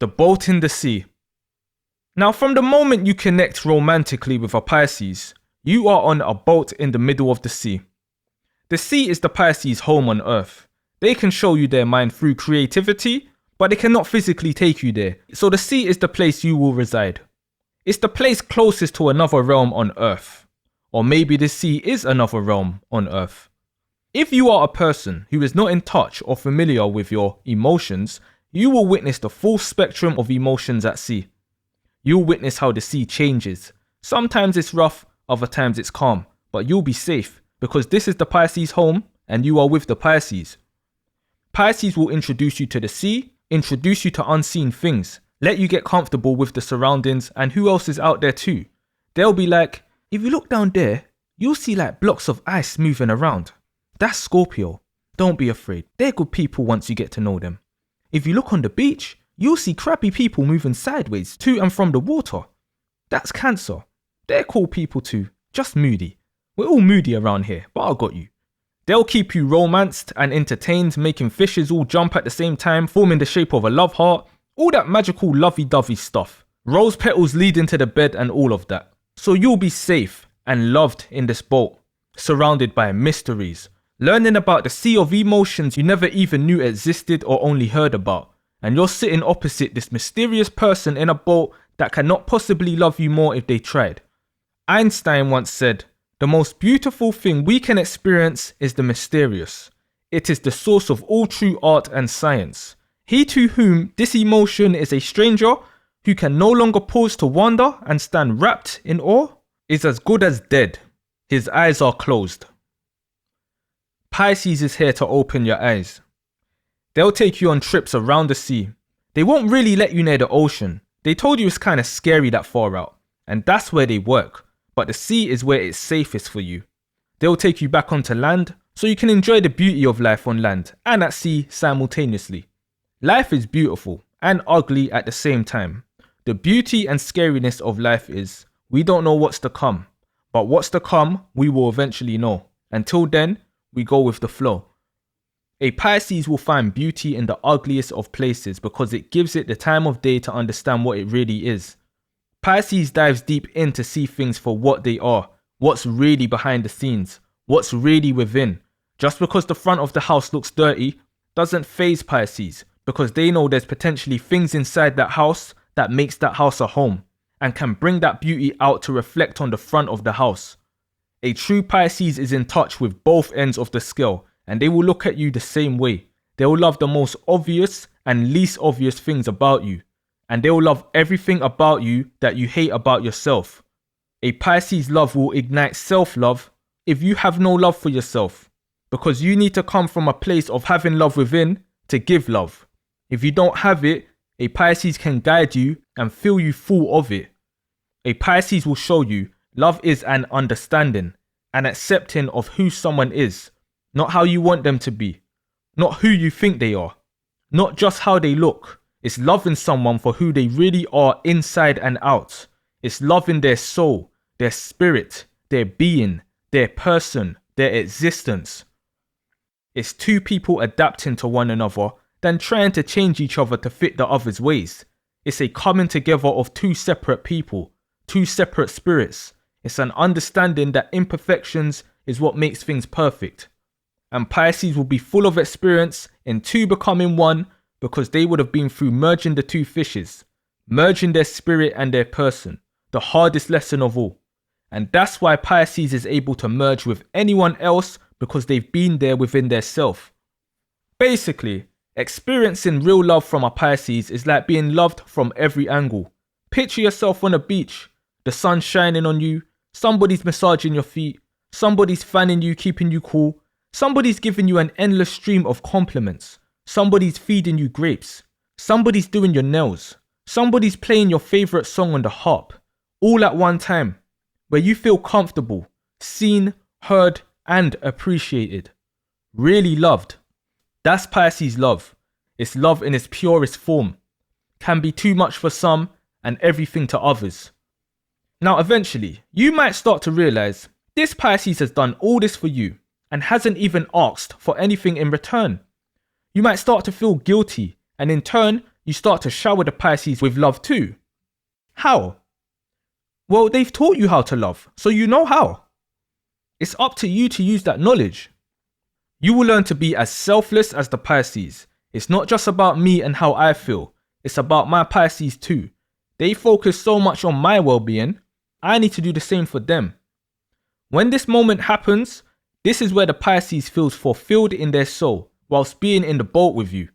The boat in the sea. Now, from the moment you connect romantically with a Pisces, you are on a boat in the middle of the sea. The sea is the Pisces' home on Earth. They can show you their mind through creativity, but they cannot physically take you there. So the sea is the place you will reside. It's the place closest to another realm on Earth. Or maybe the sea is another realm on Earth. If you are a person who is not in touch or familiar with your emotions, you will witness the full spectrum of emotions at sea. You'll witness how the sea changes. Sometimes it's rough, other times it's calm, but you'll be safe because this is the Pisces home and you are with the Pisces. Pisces will introduce you to the sea, introduce you to unseen things, let you get comfortable with the surroundings and who else is out there too. They'll be like, if you look down there, you'll see like blocks of ice moving around. That's Scorpio. Don't be afraid. They're good people once you get to know them. If you look on the beach, you'll see crappy people moving sideways to and from the water. That's Cancer. They're cool people too, just moody. We're all moody around here, but I got you. They'll keep you romanced and entertained, making fishes all jump at the same time, forming the shape of a love heart. All that magical lovey-dovey stuff. Rose petals leading to the bed and all of that. So you'll be safe and loved in this boat, surrounded by mysteries, learning about the sea of emotions you never even knew existed or only heard about. And you're sitting opposite this mysterious person in a boat that cannot possibly love you more if they tried. Einstein once said, "The most beautiful thing we can experience is the mysterious. It is the source of all true art and science. He to whom this emotion is a stranger, who can no longer pause to wonder and stand wrapped in awe, is as good as dead. His eyes are closed." Pisces is here to open your eyes. They'll take you on trips around the sea. They won't really let you near the ocean. They told you it's kind of scary that far out, and that's where they work. But the sea is where it's safest for you. They'll take you back onto land so you can enjoy the beauty of life on land and at sea simultaneously. Life is beautiful and ugly at the same time. The beauty and scariness of life is we don't know what's to come, but what's to come we will eventually know. Until then, we go with the flow. A Pisces will find beauty in the ugliest of places because it gives it the time of day to understand what it really is. Pisces dives deep in to see things for what they are, what's really behind the scenes, what's really within. Just because the front of the house looks dirty doesn't faze Pisces because they know there's potentially things inside that house that makes that house a home and can bring that beauty out to reflect on the front of the house. A true Pisces is in touch with both ends of the scale and they will look at you the same way. They will love the most obvious and least obvious things about you. And they will love everything about you that you hate about yourself. A Pisces love will ignite self-love if you have no love for yourself. Because you need to come from a place of having love within to give love. If you don't have it, a Pisces can guide you and fill you full of it. A Pisces will show you love is an understanding, an accepting of who someone is. Not how you want them to be. Not who you think they are. Not just how they look. It's loving someone for who they really are inside and out. It's loving their soul, their spirit, their being, their person, their existence. It's two people adapting to one another than trying to change each other to fit the other's ways. It's a coming together of two separate people, two separate spirits. It's an understanding that imperfections is what makes things perfect. And Pisces will be full of experience in two becoming one because they would have been through merging the two fishes, merging their spirit and their person, the hardest lesson of all. And that's why Pisces is able to merge with anyone else because they've been there within their self. Basically, experiencing real love from a Pisces is like being loved from every angle. Picture yourself on a beach, the sun shining on you, somebody's massaging your feet, somebody's fanning you, keeping you cool, somebody's giving you an endless stream of compliments. Somebody's feeding you grapes. Somebody's doing your nails. Somebody's playing your favorite song on the harp. All at one time. Where you feel comfortable, seen, heard, and appreciated. Really loved. That's Pisces love. It's love in its purest form. Can be too much for some and everything to others. Now eventually, you might start to realize this Pisces has done all this for you and hasn't even asked for anything in return. You might start to feel guilty, and in turn, you start to shower the Pisces with love too. How? Well, they've taught you how to love, so you know how. It's up to you to use that knowledge. You will learn to be as selfless as the Pisces. It's not just about me and how I feel. It's about my Pisces too. They focus so much on my well-being. I need to do the same for them. When this moment happens, this is where the Pisces feels fulfilled in their soul whilst being in the boat with you.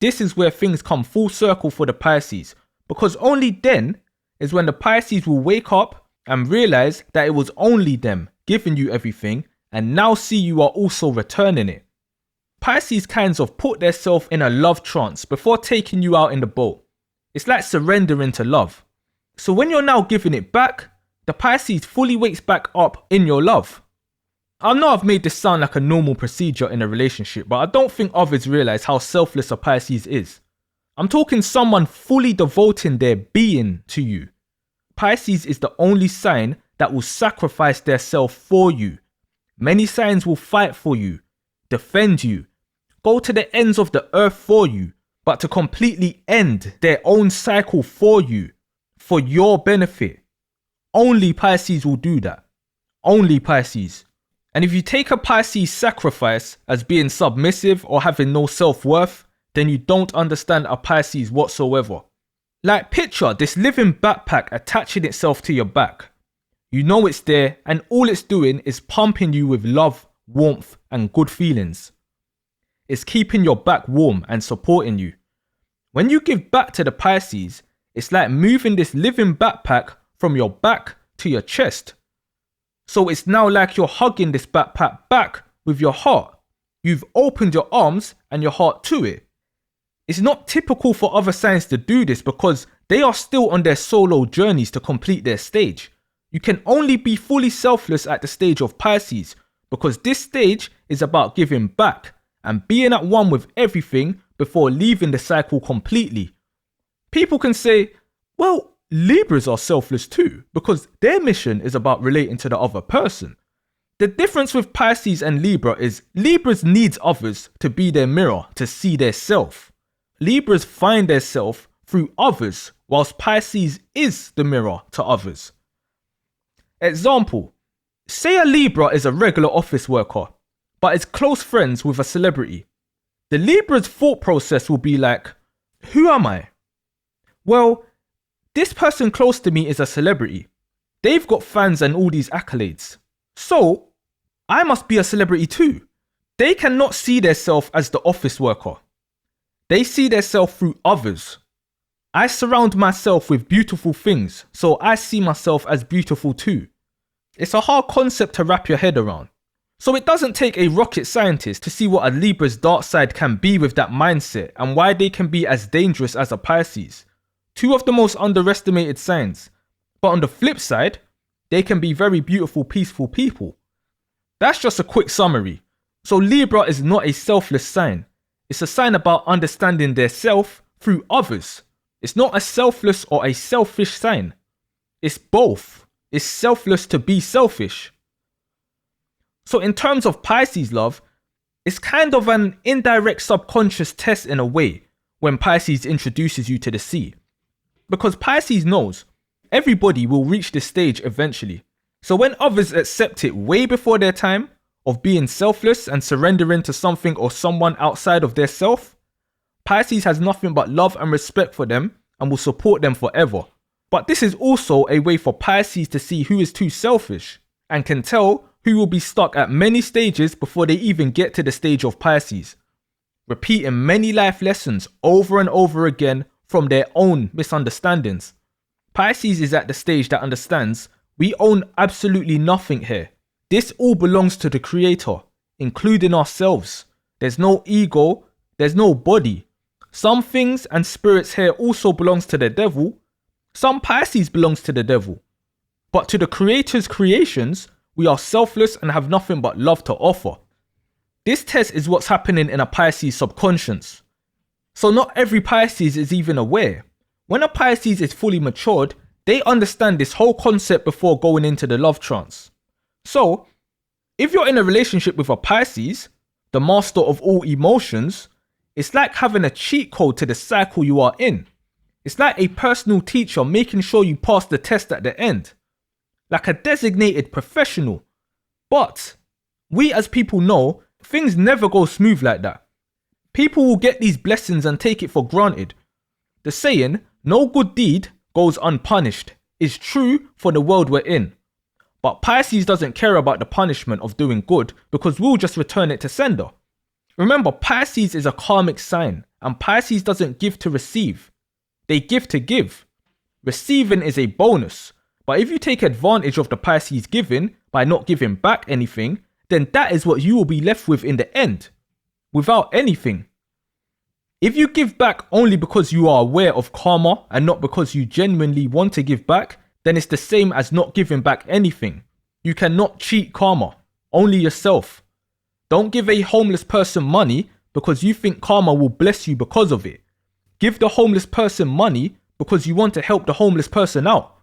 This is where things come full circle for the Pisces, because only then is when the Pisces will wake up and realize that it was only them giving you everything and now see you are also returning it. Pisces kinds of put themselves in a love trance before taking you out in the boat. It's like surrendering to love. So when you're now giving it back, the Pisces fully wakes back up in your love. I know I've made this sound like a normal procedure in a relationship, but I don't think others realize how selfless a Pisces is. I'm talking someone fully devoting their being to you. Pisces is the only sign that will sacrifice their self for you. Many signs will fight for you, defend you, go to the ends of the earth for you, but to completely end their own cycle for you, for your benefit. Only Pisces will do that. Only Pisces. And if you take a Pisces sacrifice as being submissive or having no self-worth, then you don't understand a Pisces whatsoever. Like picture this living backpack attaching itself to your back. You know it's there and all it's doing is pumping you with love, warmth and good feelings. It's keeping your back warm and supporting you. When you give back to the Pisces, it's like moving this living backpack from your back to your chest. So it's now like you're hugging this backpack back with your heart. You've opened your arms and your heart to it. It's not typical for other signs to do this because they are still on their solo journeys to complete their stage. You can only be fully selfless at the stage of Pisces because this stage is about giving back and being at one with everything before leaving the cycle completely. People can say, well, Libras are selfless too because their mission is about relating to the other person. The difference with Pisces and Libra is Libras needs others to be their mirror to see their self. Libras find their self through others whilst Pisces is the mirror to others. Example, say a Libra is a regular office worker but is close friends with a celebrity. The Libra's thought process will be like, who am I? Well, this person close to me is a celebrity. They've got fans and all these accolades. So, I must be a celebrity too. They cannot see themselves as the office worker. They see themselves through others. I surround myself with beautiful things, so I see myself as beautiful too. It's a hard concept to wrap your head around. So it doesn't take a rocket scientist to see what a Libra's dark side can be with that mindset and why they can be as dangerous as a Pisces. Two of the most underestimated signs. But on the flip side, they can be very beautiful, peaceful people. That's just a quick summary. So Libra is not a selfless sign. It's a sign about understanding their self through others. It's not a selfless or a selfish sign. It's both. It's selfless to be selfish. So in terms of Pisces love, it's kind of an indirect subconscious test in a way when Pisces introduces you to the sea. Because Pisces knows everybody will reach this stage eventually. So when others accept it way before their time of being selfless and surrendering to something or someone outside of their self, Pisces has nothing but love and respect for them and will support them forever. But this is also a way for Pisces to see who is too selfish and can tell who will be stuck at many stages before they even get to the stage of Pisces, repeating many life lessons over and over again from their own misunderstandings. Pisces is at the stage that understands we own absolutely nothing here. This all belongs to the Creator, including ourselves. There's no ego, there's no body. Some things and spirits here also belongs to the devil. Some Pisces belongs to the devil. But to the Creator's creations, we are selfless and have nothing but love to offer. This test is what's happening in a Pisces subconscious. So not every Pisces is even aware. When a Pisces is fully matured, they understand this whole concept before going into the love trance. So, if you're in a relationship with a Pisces, the master of all emotions, It's like having a cheat code to the cycle you are in. It's like a personal teacher making sure you pass the test at the end. Like a designated professional. But we as people know, things never go smooth like that. People will get these blessings and take it for granted. The saying, no good deed goes unpunished, is true for the world we're in. But Pisces doesn't care about the punishment of doing good because we'll just return it to sender. Remember, Pisces is a karmic sign and Pisces doesn't give to receive. They give to give. Receiving is a bonus. But if you take advantage of the Pisces giving by not giving back anything, then that is what you will be left with in the end. Without anything. If you give back only because you are aware of karma and not because you genuinely want to give back, then it's the same as not giving back anything. You cannot cheat karma, only yourself. Don't give a homeless person money because you think karma will bless you because of it. Give the homeless person money because you want to help the homeless person out.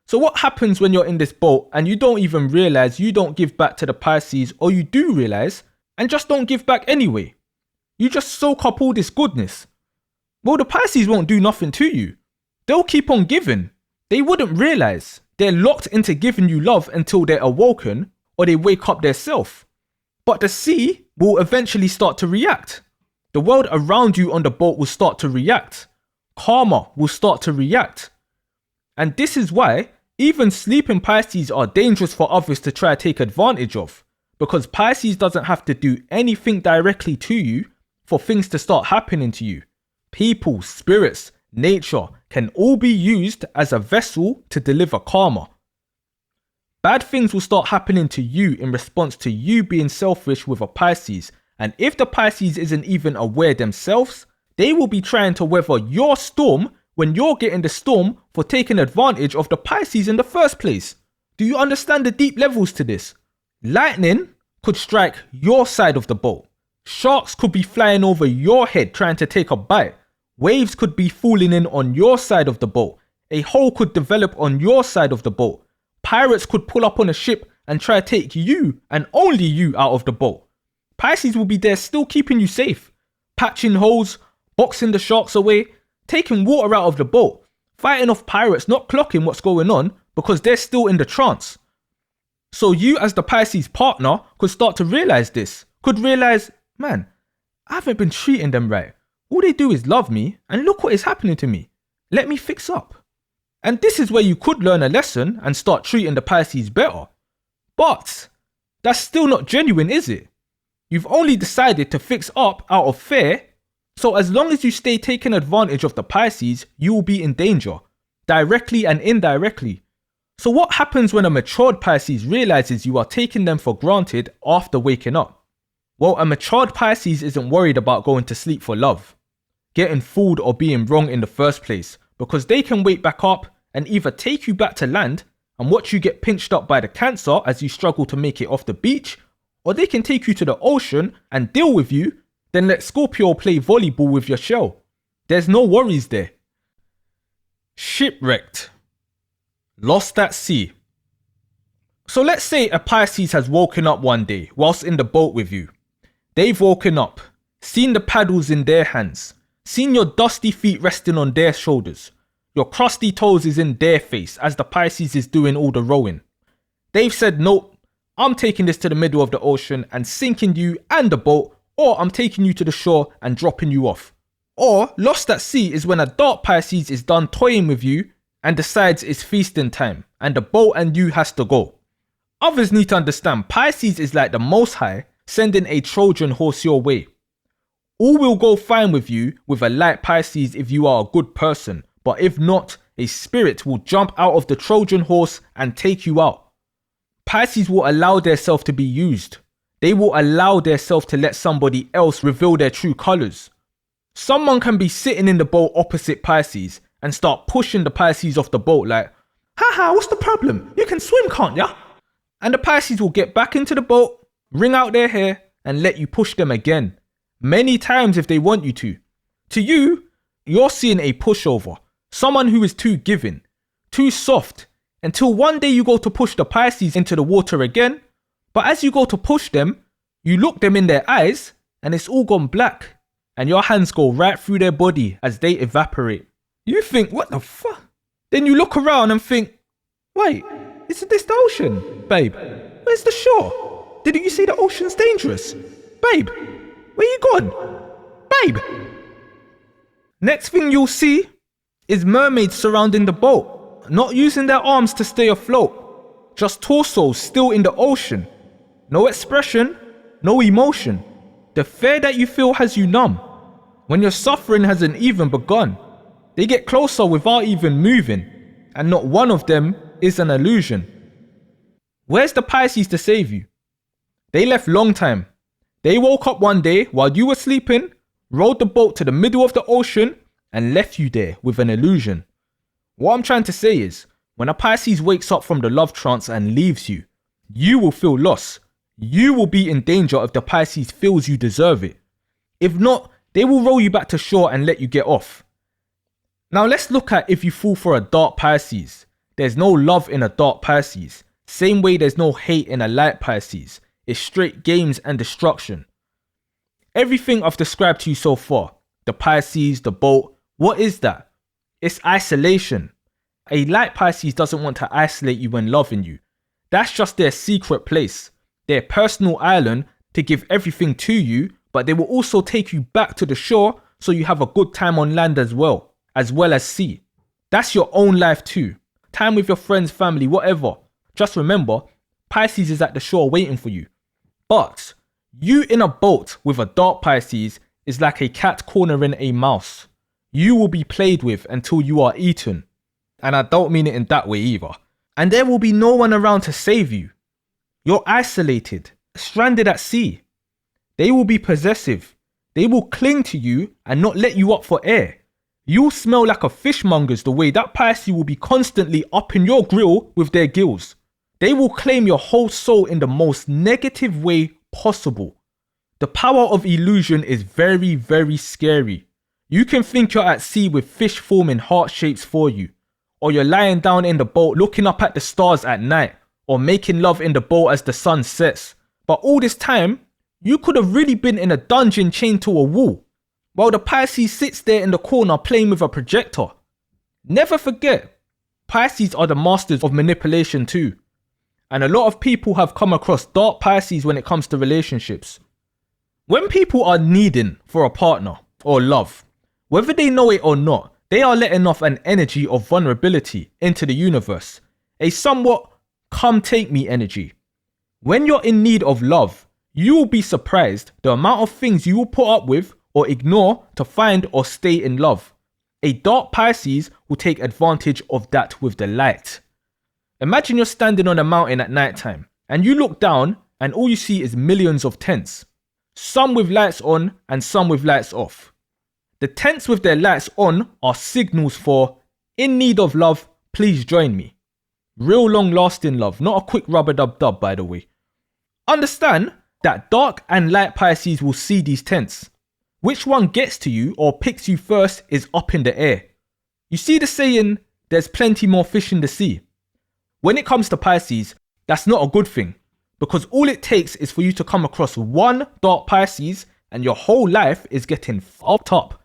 So what happens when you're in this boat and you don't even realize you don't give back to the Pisces, or you do realize and just don't give back anyway? You just soak up all this goodness. Well, the Pisces won't do nothing to you. They'll keep on giving. They wouldn't realize they're locked into giving you love until they're awoken or they wake up theirself. But the sea will eventually start to react. The world around you on the boat will start to react. Karma will start to react. And this is why even sleeping Pisces are dangerous for others to try to take advantage of. Because Pisces doesn't have to do anything directly to you for things to start happening to you. People, spirits, nature can all be used as a vessel to deliver karma. Bad things will start happening to you in response to you being selfish with a Pisces. And if the Pisces isn't even aware themselves, they will be trying to weather your storm when you're getting the storm for taking advantage of the Pisces in the first place. Do you understand the deep levels to this? Lightning could strike your side of the boat. Sharks could be flying over your head trying to take a bite. Waves could be falling in on your side of the boat. A hole could develop on your side of the boat. Pirates could pull up on a ship and try to take you and only you out of the boat. Pisces will be there still keeping you safe. Patching holes, boxing the sharks away, taking water out of the boat, fighting off pirates not clocking what's going on because they're still in the trance. So you as the Pisces partner could start to realize this. Could realize, man, I haven't been treating them right. All they do is love me and look what is happening to me. Let me fix up. And this is where you could learn a lesson and start treating the Pisces better. But that's still not genuine, is it? You've only decided to fix up out of fear. So as long as you stay taking advantage of the Pisces, you will be in danger, directly and indirectly. So what happens when a matured Pisces realizes you are taking them for granted after waking up? Well, a matured Pisces isn't worried about going to sleep for love, getting fooled or being wrong in the first place, because they can wake back up and either take you back to land and watch you get pinched up by the Cancer as you struggle to make it off the beach, or they can take you to the ocean and deal with you, then let Scorpio play volleyball with your shell. There's no worries there. Shipwrecked. Lost at sea. So let's say a Pisces has woken up one day whilst in the boat with you. They've woken up, seen the paddles in their hands, seen your dusty feet resting on their shoulders. Your crusty toes is in their face as the Pisces is doing all the rowing. They've said, nope, I'm taking this to the middle of the ocean and sinking you and the boat, or I'm taking you to the shore and dropping you off. Or lost at sea is when a dark Pisces is done toying with you and decides it's feasting time and the boat and you has to go. Others need to understand Pisces is like the Most High sending a Trojan horse your way. All will go fine with you with a light Pisces if you are a good person, but if not, a spirit will jump out of the Trojan horse and take you out. Pisces will allow theirself to be used. They will allow theirself to let somebody else reveal their true colours. Someone can be sitting in the boat opposite Pisces and start pushing the Pisces off the boat like, haha, what's the problem? You can swim, can't ya? And the Pisces will get back into the boat, wring out their hair and let you push them again. Many times if they want you to. To you, you're seeing a pushover. Someone who is too giving, too soft, until one day you go to push the Pisces into the water again. But as you go to push them, you look them in their eyes and it's all gone black. and your hands go right through their body as they evaporate. You think, what the fuck? Then you look around and think, wait, isn't this the ocean? Babe, where's the shore? Didn't you say the ocean's dangerous? Babe, where you gone? Babe. Next thing you'll see is mermaids surrounding the boat, not using their arms to stay afloat, just torsos still in the ocean. No expression, no emotion. The fear that you feel has you numb. When your suffering hasn't even begun, they get closer without even moving, and not one of them is an illusion. Where's the Pisces to save you? They left long time. They woke up one day while you were sleeping, rowed the boat to the middle of the ocean, and left you there with an illusion. What I'm trying to say is, when a Pisces wakes up from the love trance and leaves you, you will feel lost. You will be in danger if the Pisces feels you deserve it. If not, they will roll you back to shore and let you get off. Now let's look at if you fall for a dark Pisces. There's no love in a dark Pisces. Same way there's no hate in a light Pisces. It's straight games and destruction. Everything I've described to you so far, the Pisces, the boat, what is that? It's isolation. A light Pisces doesn't want to isolate you when loving you. That's just their secret place, their personal island to give everything to you, but they will also take you back to the shore so you have a good time on land as well as sea. That's your own life too. Time with your friends, family, whatever. Just remember, Pisces is at the shore waiting for you. But you in a boat with a dark Pisces is like a cat cornering a mouse. You will be played with until you are eaten. And I don't mean it in that way either. And there will be no one around to save you. You're isolated, stranded at sea. They will be possessive. They will cling to you and not let you up for air. You'll smell like a fishmonger's the way that Pisces will be constantly up in your grill with their gills. They will claim your whole soul in the most negative way possible. The power of illusion is very, very scary. You can think you're at sea with fish forming heart shapes for you, or you're lying down in the boat looking up at the stars at night, or making love in the boat as the sun sets. But all this time, you could have really been in a dungeon chained to a wall, while the Pisces sits there in the corner playing with a projector. Never forget, Pisces are the masters of manipulation too. And a lot of people have come across dark Pisces when it comes to relationships. When people are needing for a partner or love, whether they know it or not, they are letting off an energy of vulnerability into the universe. A somewhat come take me energy. When you're in need of love, you will be surprised the amount of things you will put up with or ignore to find or stay in love. A dark Pisces will take advantage of that with the light. Imagine you're standing on a mountain at night time and you look down and all you see is millions of tents. Some with lights on and some with lights off. The tents with their lights on are signals for, in need of love, please join me. Real long lasting love, not a quick rubber-dub-dub by the way. Understand that dark and light Pisces will see these tents. Which one gets to you or picks you first is up in the air. You see the saying, there's plenty more fish in the sea. When it comes to Pisces, that's not a good thing, because all it takes is for you to come across one dark Pisces and your whole life is getting fucked up.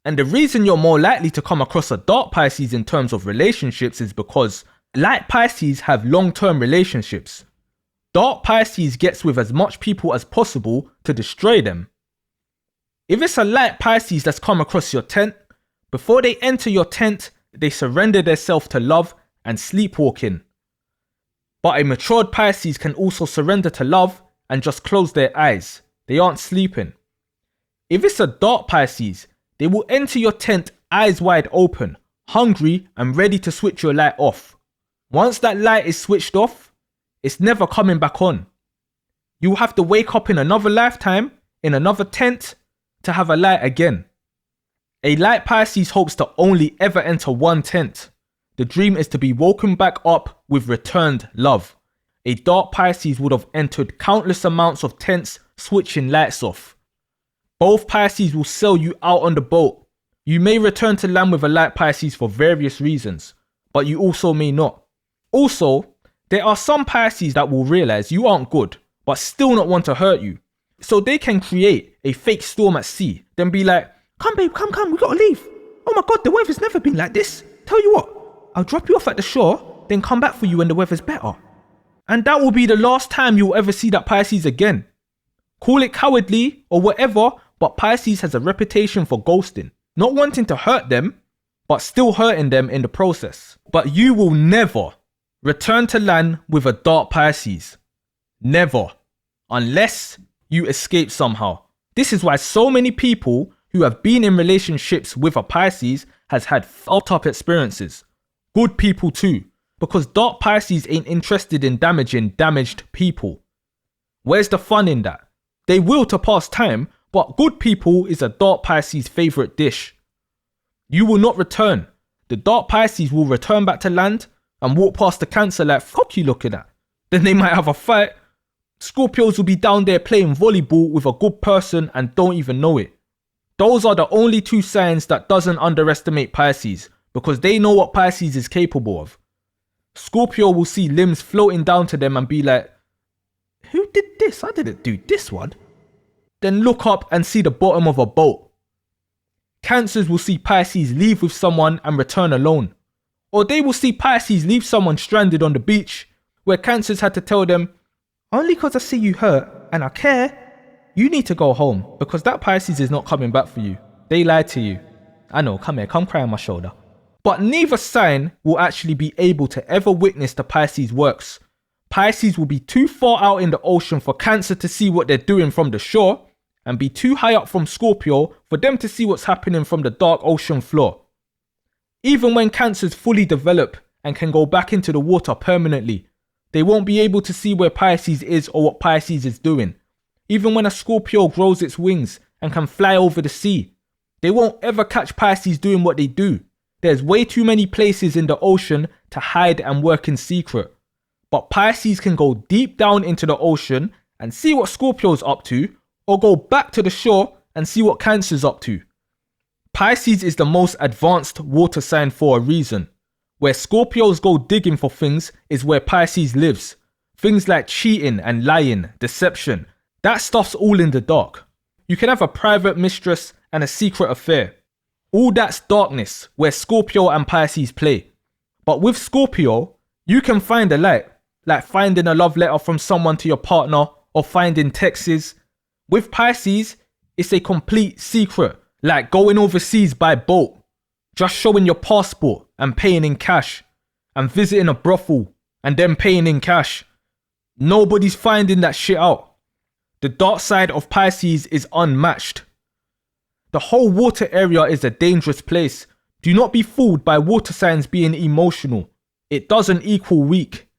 And the reason you're more likely to come across a dark Pisces in terms of relationships is because light Pisces have long-term relationships. Dark Pisces gets with as much people as possible to destroy them. If it's a light Pisces that's come across your tent, before they enter your tent, they surrender themselves to love and sleepwalking. But a matured Pisces can also surrender to love and just close their eyes. They aren't sleeping. If it's a dark Pisces, they will enter your tent eyes wide open, hungry and ready to switch your light off. Once that light is switched off, it's never coming back on. You will have to wake up in another lifetime, in another tent, to have a light again. A light Pisces hopes to only ever enter one tent. The dream is to be woken back up with returned love. A dark Pisces would have entered countless amounts of tents switching lights off. Both Pisces will sell you out on the boat. You may return to land with a light Pisces for various reasons, but you also may not. Also, there are some Pisces that will realize you aren't good, but still not want to hurt you. So they can create a fake storm at sea, then be like, come babe, come, we gotta leave. Oh my God, the weather's never been like this. Tell you what, I'll drop you off at the shore, then come back for you when the weather's better. And that will be the last time you'll ever see that Pisces again. Call it cowardly or whatever, but Pisces has a reputation for ghosting. Not wanting to hurt them, but still hurting them in the process. But you will never return to land with a dark Pisces. Never. Unless you escape somehow. This is why so many people who have been in relationships with a Pisces has had fucked up experiences. Good people too. Because dark Pisces ain't interested in damaging damaged people. Where's the fun in that? They will to pass time, but good people is a dark Pisces favourite dish. You will not return. The dark Pisces will return back to land and walk past the Cancer like, fuck you looking at. Then they might have a fight. Scorpios will be down there playing volleyball with a good person and don't even know it. Those are the only two signs that doesn't underestimate Pisces, because they know what Pisces is capable of. Scorpio will see limbs floating down to them and be like, who did this? I didn't do this one. Then look up and see the bottom of a boat. Cancers will see Pisces leave with someone and return alone. Or they will see Pisces leave someone stranded on the beach, where Cancers had to tell them, only because I see you hurt and I care, you need to go home, because that Pisces is not coming back for you. They lied to you. I know, come here, come cry on my shoulder. But neither sign will actually be able to ever witness the Pisces works. Pisces will be too far out in the ocean for Cancer to see what they're doing from the shore, and be too high up from Scorpio for them to see what's happening from the dark ocean floor. Even when Cancers fully develop and can go back into the water permanently, they won't be able to see where Pisces is or what Pisces is doing. Even when a Scorpio grows its wings and can fly over the sea, they won't ever catch Pisces doing what they do. There's way too many places in the ocean to hide and work in secret. But Pisces can go deep down into the ocean and see what Scorpio's up to, or go back to the shore and see what Cancer's up to. Pisces is the most advanced water sign for a reason. Where Scorpios go digging for things is where Pisces lives. Things like cheating and lying, deception, that stuff's all in the dark. You can have a private mistress and a secret affair. All that's darkness where Scorpio and Pisces play. But with Scorpio, you can find a light, like finding a love letter from someone to your partner or finding texts. With Pisces, it's a complete secret, like going overseas by boat, just showing your passport and paying in cash, and visiting a brothel and then paying in cash. Nobody's finding that shit out. The dark side of Pisces is unmatched. The whole water area is a dangerous place. Do not be fooled by water signs being emotional. It doesn't equal weak.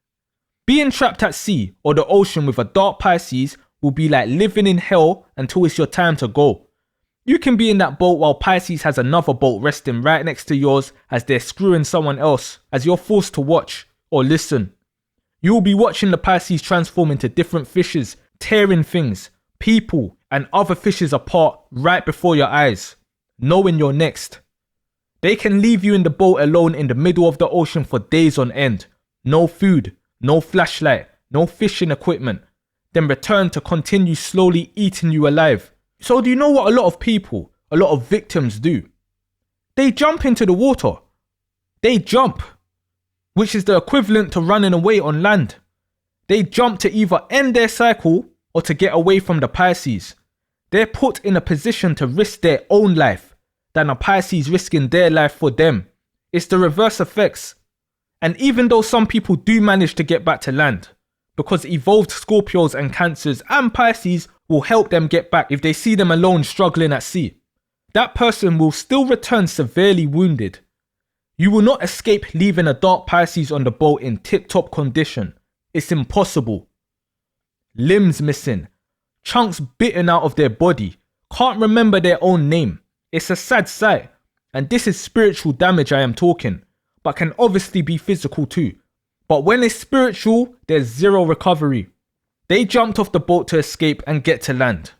Being trapped at sea or the ocean with a dark Pisces will be like living in hell until it's your time to go. You can be in that boat while Pisces has another boat resting right next to yours as they're screwing someone else, as you're forced to watch or listen. You will be watching the Pisces transform into different fishes, tearing things, people, and other fishes apart right before your eyes, knowing you're next. They can leave you in the boat alone in the middle of the ocean for days on end. No food, no flashlight, no fishing equipment. Then return to continue slowly eating you alive. So do you know what a lot of people, a lot of victims do? They jump into the water. They jump, which is the equivalent to running away on land. They jump to either end their cycle or to get away from the Pisces. They're put in a position to risk their own life than a Pisces risking their life for them. It's the reverse effects. And even though some people do manage to get back to land, because evolved Scorpios and Cancers and Pisces will help them get back if they see them alone struggling at sea, that person will still return severely wounded. You will not escape leaving a dark Pisces on the boat in tip-top condition. It's impossible. Limbs missing, chunks bitten out of their body, can't remember their own name. It's a sad sight, and this is spiritual damage I am talking, but can obviously be physical too. But when it's spiritual, there's zero recovery. They jumped off the boat to escape and get to land.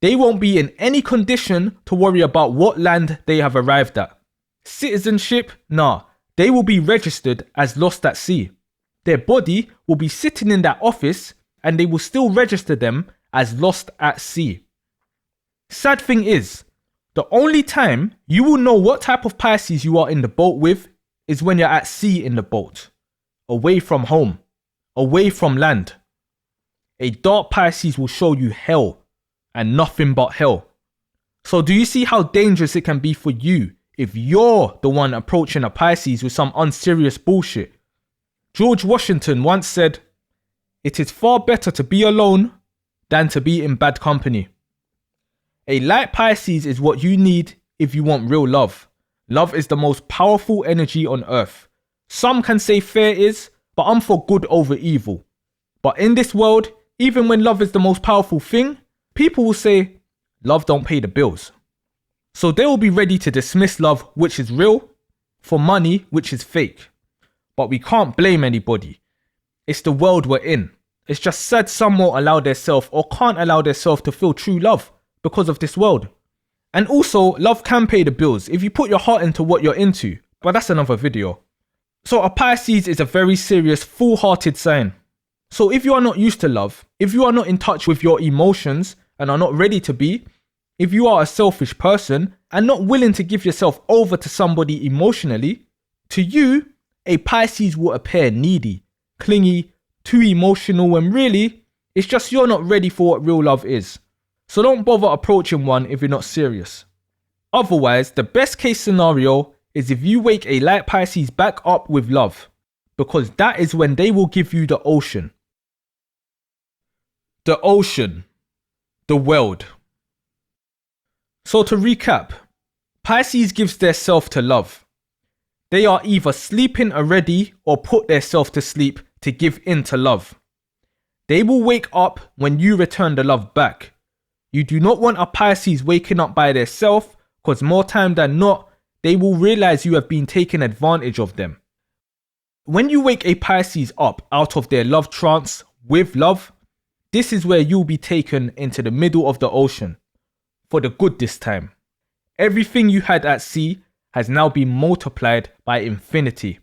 They won't be in any condition to worry about what land they have arrived at. Citizenship? Nah, they will be registered as lost at sea. Their body will be sitting in that office and they will still register them as lost at sea. Sad thing is, the only time you will know what type of Pisces you are in the boat with is when you're at sea in the boat, away from home, away from land. A dark Pisces will show you hell and nothing but hell. So do you see how dangerous it can be for you if you're the one approaching a Pisces with some unserious bullshit? George Washington once said, "It is far better to be alone than to be in bad company." A light Pisces is what you need if you want real love. Love is the most powerful energy on earth. Some can say fear is, but I'm for good over evil. But in this world, even when love is the most powerful thing, people will say, love don't pay the bills. So they will be ready to dismiss love, which is real, for money, which is fake. But we can't blame anybody. It's the world we're in. It's just sad some won't allow themselves or can't allow themselves to feel true love because of this world. And also, love can pay the bills if you put your heart into what you're into, but that's another video. So a Pisces is a very serious, full-hearted sign. So if you are not used to love, if you are not in touch with your emotions and are not ready to be, if you are a selfish person and not willing to give yourself over to somebody emotionally, to you, a Pisces will appear needy, clingy, too emotional, when really, it's just you're not ready for what real love is. So don't bother approaching one if you're not serious. Otherwise, the best case scenario is if you wake a light Pisces back up with love, because that is when they will give you the ocean. The ocean. The world. So to recap, Pisces gives their self to love. They are either sleeping already or put their self to sleep to give in to love. They will wake up when you return the love back. You do not want a Pisces waking up by their self, because more time than not, they will realize you have been taking advantage of them. When you wake a Pisces up out of their love trance with love, this is where you'll be taken into the middle of the ocean. For the good this time. Everything you had at sea has now been multiplied by infinity.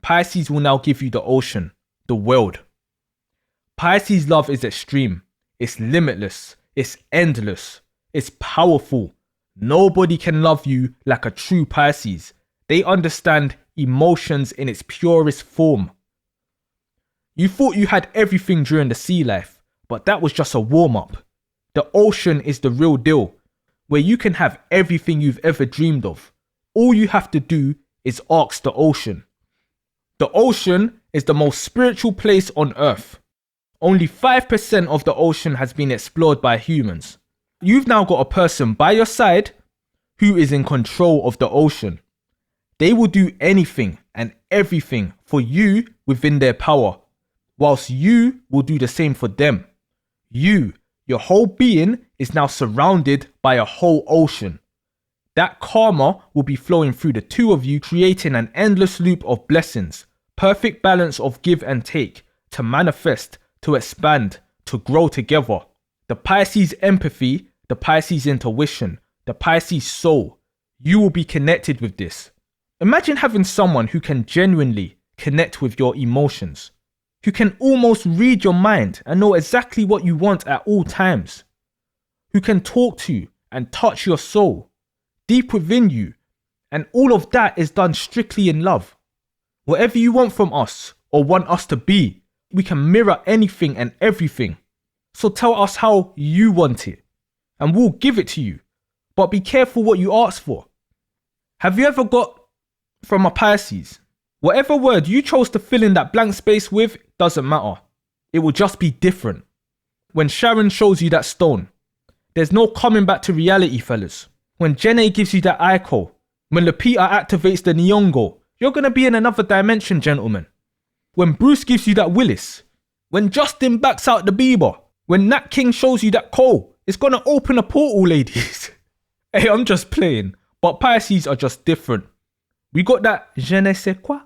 Pisces will now give you the ocean, the world. Pisces love is extreme. It's limitless. It's endless. It's powerful. Nobody can love you like a true Pisces. They understand emotions in its purest form. You thought you had everything during the sea life, but that was just a warm-up. The ocean is the real deal, where you can have everything you've ever dreamed of. All you have to do is ask the ocean. The ocean is the most spiritual place on earth. Only 5% of the ocean has been explored by humans. You've now got a person by your side who is in control of the ocean. They will do anything and everything for you within their power, whilst you will do the same for them. Your whole being is now surrounded by a whole ocean. That karma will be flowing through the two of you, creating an endless loop of blessings, perfect balance of give and take, to manifest, to expand, to grow together. The Pisces empathy, the Pisces intuition, the Pisces soul. You will be connected with this. Imagine having someone who can genuinely connect with your emotions, who can almost read your mind and know exactly what you want at all times, who can talk to you and touch your soul, deep within you, and all of that is done strictly in love. Whatever you want from us or want us to be, we can mirror anything and everything. So tell us how you want it, and we'll give it to you. But be careful what you ask for. Have you ever got from a Pisces? Whatever word you chose to fill in that blank space with doesn't matter. It will just be different. When Sharon shows you that stone, there's no coming back to reality, fellas. When Jenny gives you that Aiko, when Lupita activates the Nyong'o, you're going to be in another dimension, gentlemen. When Bruce gives you that Willis, when Justin backs out the Bieber, when Nat King shows you that Cole, it's going to open a portal, ladies. Hey, I'm just playing, but Pisces are just different. We got that je ne sais quoi.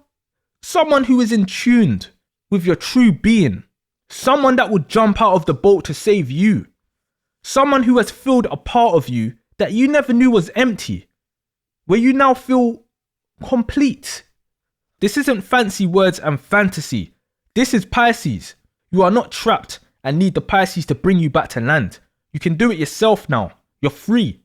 Someone who is in tune with your true being. Someone that would jump out of the boat to save you. Someone who has filled a part of you that you never knew was empty, where you now feel complete. This isn't fancy words and fantasy. This is Pisces. You are not trapped and need the Pisces to bring you back to land. You can do it yourself now. You're free.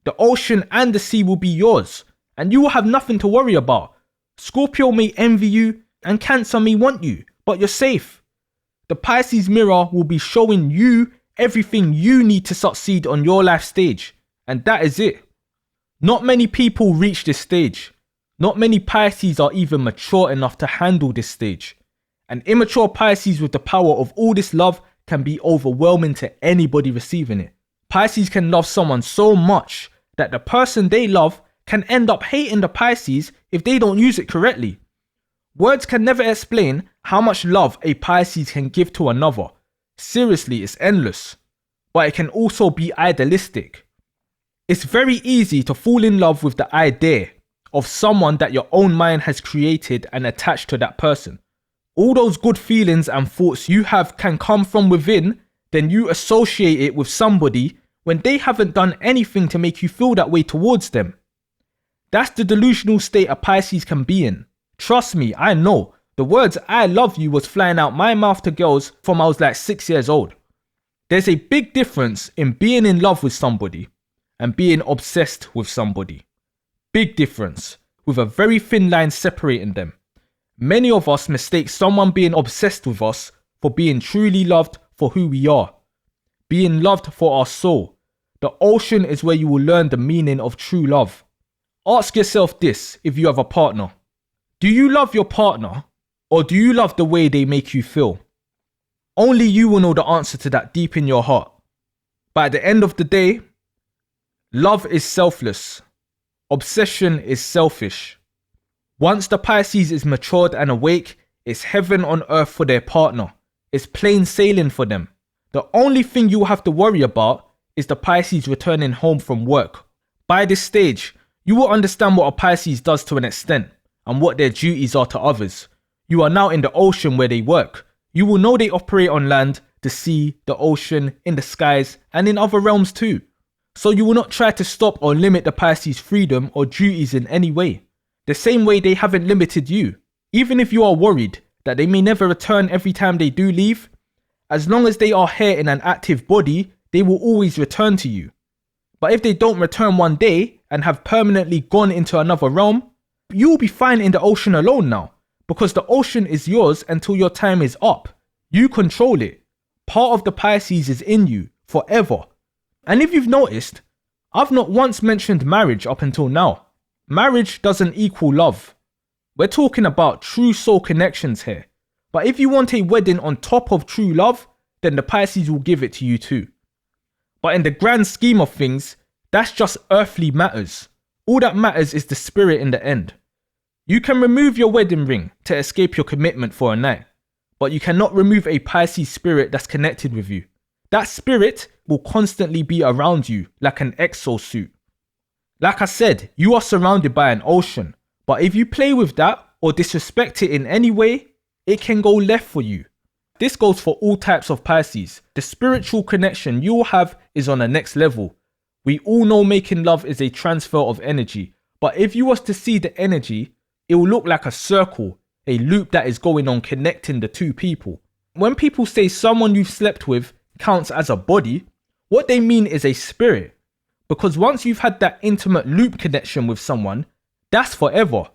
The ocean and the sea will be yours, and you will have nothing to worry about. Scorpio may envy you, and Cancer may want you, but you're safe. The Pisces mirror will be showing you everything you need to succeed on your life stage, and that is it. Not many people reach this stage. Not many Pisces are even mature enough to handle this stage. An immature Pisces with the power of all this love can be overwhelming to anybody receiving it. Pisces can love someone so much that the person they love can end up hating the Pisces if they don't use it correctly. Words can never explain how much love a Pisces can give to another. Seriously, it's endless. But it can also be idealistic. It's very easy to fall in love with the idea of someone that your own mind has created and attached to that person. All those good feelings and thoughts you have can come from within, then you associate it with somebody when they haven't done anything to make you feel that way towards them. That's the delusional state a Pisces can be in. Trust me, I know. The words "I love you" was flying out my mouth to girls from I was like 6 years old. There's a big difference in being in love with somebody and being obsessed with somebody. Big difference, with a very thin line separating them. Many of us mistake someone being obsessed with us for being truly loved for who we are. Being loved for our soul. The ocean is where you will learn the meaning of true love. Ask yourself this if you have a partner. Do you love your partner, or do you love the way they make you feel? Only you will know the answer to that deep in your heart. But at the end of the day, love is selfless. Obsession is selfish. Once the Pisces is matured and awake, it's heaven on earth for their partner. It's plain sailing for them. The only thing you will have to worry about is the Pisces returning home from work. By this stage, you will understand what a Pisces does to an extent and what their duties are to others. You are now in the ocean where they work. You will know they operate on land, the sea, the ocean, in the skies, and in other realms too. So you will not try to stop or limit the Pisces' freedom or duties in any way. The same way they haven't limited you. Even if you are worried that they may never return every time they do leave, as long as they are here in an active body, they will always return to you. But if they don't return one day and have permanently gone into another realm, you will be fine in the ocean alone now, because the ocean is yours until your time is up. You control it. Part of the Pisces is in you forever. And if you've noticed, I've not once mentioned marriage up until now. Marriage doesn't equal love. We're talking about true soul connections here. But if you want a wedding on top of true love, then the Pisces will give it to you too. But in the grand scheme of things, that's just earthly matters. All that matters is the spirit in the end. You can remove your wedding ring to escape your commitment for a night, but you cannot remove a Pisces spirit that's connected with you. That spirit will constantly be around you like an exosuit. Like I said, you are surrounded by an ocean, but if you play with that or disrespect it in any way, it can go left for you. This goes for all types of Pisces. The spiritual connection you will have is on the next level. We all know making love is a transfer of energy, but if you was to see the energy, it will look like a circle, a loop that is going on connecting the two people. When people say someone you've slept with counts as a body, what they mean is a spirit. Because once you've had that intimate loop connection with someone, that's forever.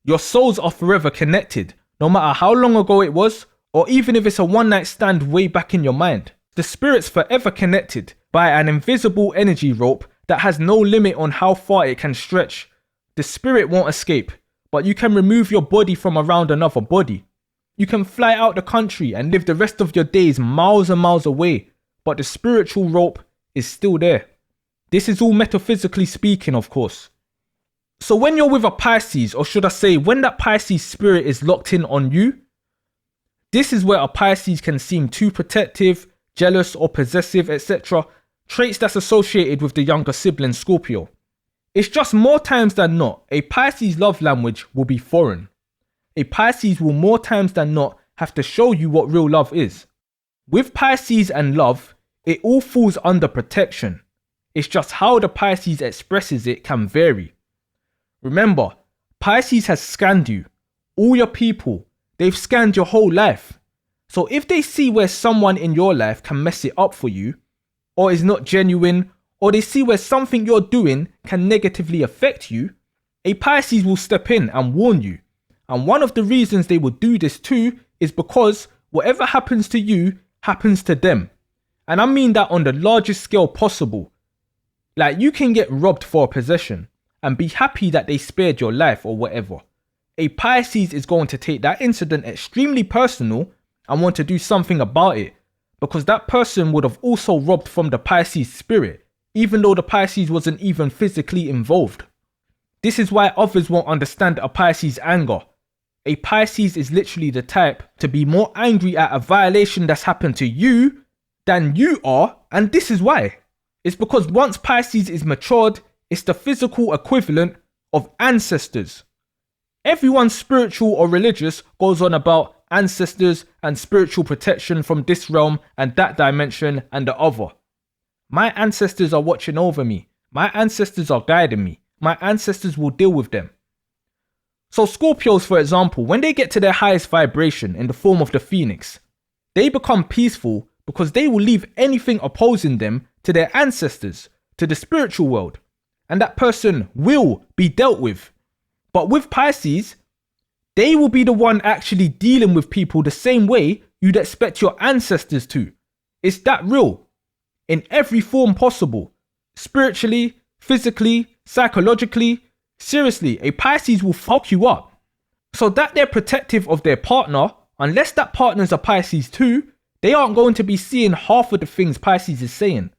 Your souls are forever connected, no matter how long ago it was, or even if it's a one night stand way back in your mind. The spirit's forever connected by an invisible energy rope that has no limit on how far it can stretch. The spirit won't escape, but you can remove your body from around another body. You can fly out the country and live the rest of your days miles and miles away, but the spiritual rope is still there. This is all metaphysically speaking, of course. So when you're with a Pisces, or should I say when that Pisces spirit is locked in on you, this is where a Pisces can seem too protective, jealous or possessive, etc. Traits that's associated with the younger sibling Scorpio. It's just more times than not, a Pisces love language will be foreign. A Pisces will more times than not have to show you what real love is. With Pisces and love, it all falls under protection. It's just how the Pisces expresses it can vary. Remember, Pisces has scanned you, all your people. They've scanned your whole life. So if they see where someone in your life can mess it up for you, or is not genuine, or they see where something you're doing can negatively affect you, a Pisces will step in and warn you. And one of the reasons they will do this too is because whatever happens to you happens to them. And I mean that on the largest scale possible. Like, you can get robbed for a possession and be happy that they spared your life or whatever. A Pisces is going to take that incident extremely personal and want to do something about it, because that person would have also robbed from the Pisces spirit, even though the Pisces wasn't even physically involved. This is why others won't understand a Pisces anger. A Pisces is literally the type to be more angry at a violation that's happened to you than you are, and this is why. It's because once Pisces is matured, it's the physical equivalent of ancestors. Everyone spiritual or religious goes on about ancestors and spiritual protection from this realm and that dimension and the other. My ancestors are watching over me. My ancestors are guiding me. My ancestors will deal with them. So Scorpios, for example, when they get to their highest vibration in the form of the Phoenix, they become peaceful because they will leave anything opposing them to their ancestors, to the spiritual world, and that person will be dealt with. But with Pisces, they will be the one actually dealing with people the same way you'd expect your ancestors to. It's that real, in every form possible, spiritually, physically, psychologically. Seriously, a Pisces will fuck you up. So that they're protective of their partner, unless that partner's a Pisces too, they aren't going to be seeing half of the things Pisces is saying.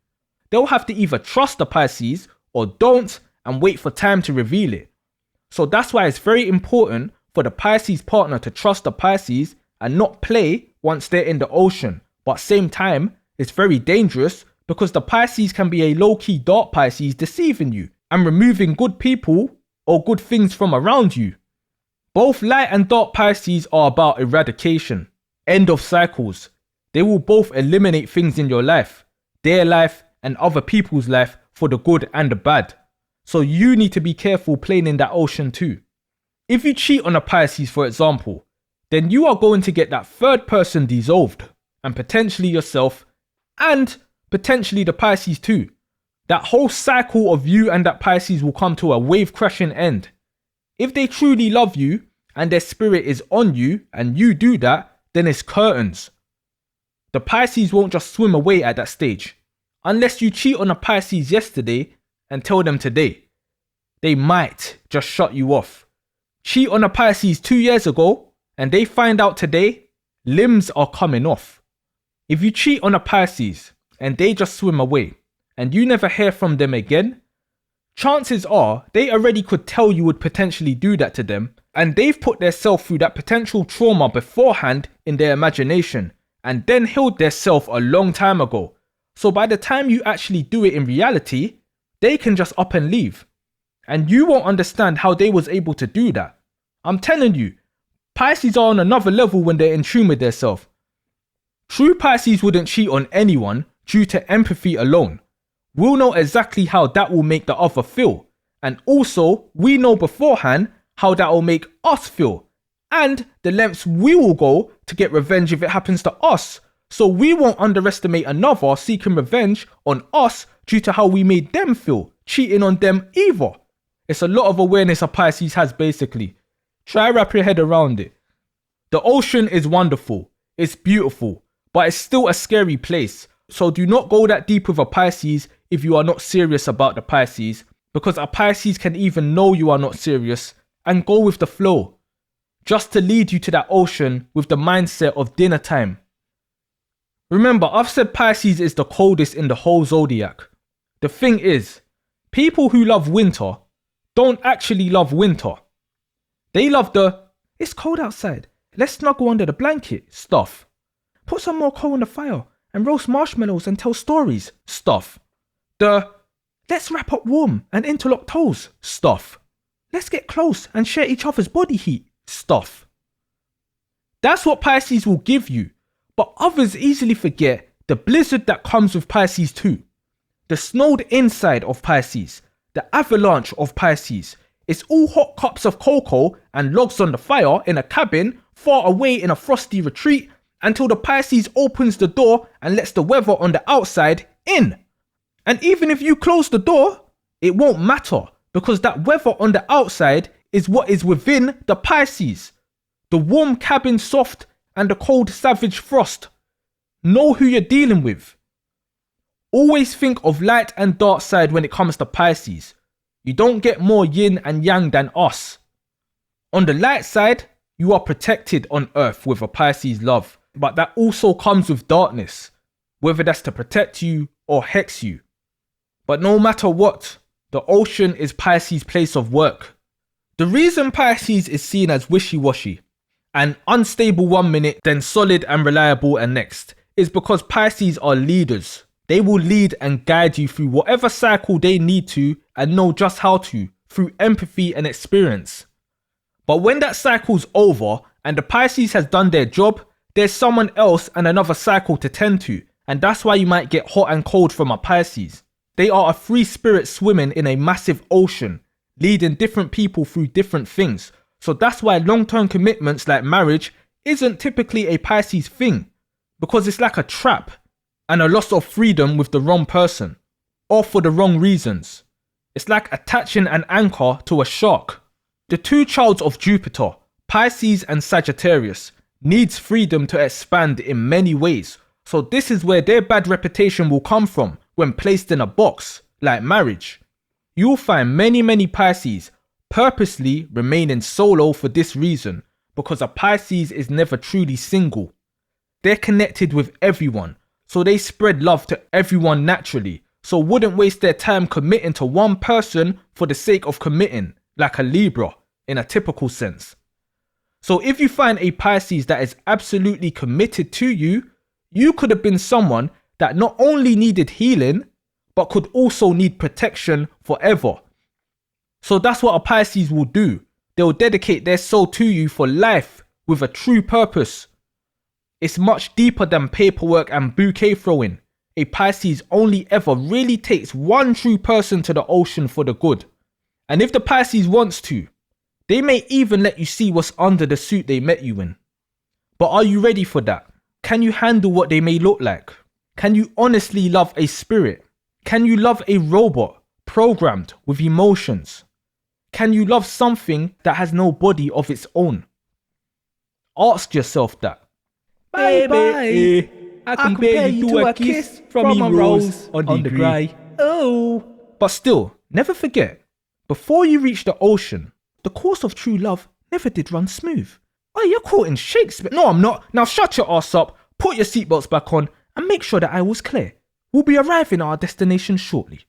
They'll have to either trust the Pisces or don't and wait for time to reveal it. So that's why it's very important for the Pisces partner to trust the Pisces and not play once they're in the ocean. But same time, it's very dangerous because the Pisces can be a low-key dark Pisces deceiving you and removing good people or good things from around you. Both light and dark Pisces are about eradication, end of cycles. They will both eliminate things in your life, their life and other people's life, for the good and the bad. So you need to be careful playing in that ocean too. If you cheat on a Pisces, for example, then you are going to get that third person dissolved, and potentially yourself, and potentially the Pisces too. That whole cycle of you and that Pisces will come to a wave crashing end. If they truly love you and their spirit is on you and you do that, then it's curtains. The Pisces won't just swim away at that stage. Unless you cheat on a Pisces yesterday and tell them today. They might just shut you off. Cheat on a Pisces 2 years ago and they find out today, limbs are coming off. If you cheat on a Pisces and they just swim away and you never hear from them again, chances are they already could tell you would potentially do that to them, and they've put themselves through that potential trauma beforehand in their imagination and then healed themselves a long time ago. So by the time you actually do it in reality, they can just up and leave. And you won't understand how they was able to do that. I'm telling you, Pisces are on another level when they're in tune with themselves. True Pisces wouldn't cheat on anyone due to empathy alone. We'll know exactly how that will make the other feel. And also, we know beforehand how that will make us feel. And the lengths we will go to get revenge if it happens to us. So we won't underestimate another seeking revenge on us due to how we made them feel, cheating on them either. It's a lot of awareness a Pisces has basically. Try wrap your head around it. The ocean is wonderful. It's beautiful. But it's still a scary place. So do not go that deep with a Pisces if you are not serious about the Pisces, because a Pisces can even know you are not serious and go with the flow, just to lead you to that ocean with the mindset of dinner time. Remember, I've said Pisces is the coldest in the whole zodiac. The thing is, people who love winter don't actually love winter. They love the, it's cold outside, let's snuggle under the blanket stuff. Put some more coal on the fire and roast marshmallows and tell stories stuff. The, let's wrap up warm and interlock toes stuff. Let's get close and share each other's body heat stuff. That's what Pisces will give you, but others easily forget the blizzard that comes with Pisces too. The snowed inside of Pisces, the avalanche of Pisces. It's all hot cups of cocoa and logs on the fire in a cabin far away in a frosty retreat, until the Pisces opens the door and lets the weather on the outside in. And even if you close the door, it won't matter because that weather on the outside is what is within the Pisces. The warm cabin soft and the cold savage frost. Know who you're dealing with. Always think of light and dark side when it comes to Pisces. You don't get more yin and yang than us. On the light side, you are protected on earth with a Pisces love, but that also comes with darkness, whether that's to protect you or hex you. But no matter what, the ocean is Pisces' place of work. The reason Pisces is seen as wishy-washy and unstable one minute, then solid and reliable and next, is because Pisces are leaders. They will lead and guide you through whatever cycle they need to and know just how to, through empathy and experience. But when that cycle's over and the Pisces has done their job, there's someone else and another cycle to tend to, and that's why you might get hot and cold from a Pisces. They are a free spirit swimming in a massive ocean, leading different people through different things. So that's why long-term commitments like marriage isn't typically a Pisces thing, because it's like a trap and a loss of freedom with the wrong person, or for the wrong reasons. It's like attaching an anchor to a shark. The two childs of Jupiter, Pisces and Sagittarius, needs freedom to expand in many ways. So this is where their bad reputation will come from when placed in a box, like marriage. You'll find many Pisces purposely remaining solo for this reason, because a Pisces is never truly single. They're connected with everyone, so they spread love to everyone naturally, so wouldn't waste their time committing to one person for the sake of committing, like a Libra, in a typical sense. So if you find a Pisces that is absolutely committed to you, you could have been someone that not only needed healing, but could also need protection forever. So that's what a Pisces will do. They'll dedicate their soul to you for life with a true purpose. It's much deeper than paperwork and bouquet throwing. A Pisces only ever really takes one true person to the ocean for the good. And if the Pisces wants to, they may even let you see what's under the suit they met you in. But are you ready for that? Can you handle what they may look like? Can you honestly love a spirit? Can you love a robot programmed with emotions? Can you love something that has no body of its own? Ask yourself that. Baby, I compare you to a kiss from a rose on the grey. Oh. But still, never forget, before you reach the ocean, the course of true love never did run smooth. Oh, you're quoting Shakespeare. No, I'm not. Now shut your ass up, put your seatbelts back on, and make sure that I was clear. We'll be arriving at our destination shortly.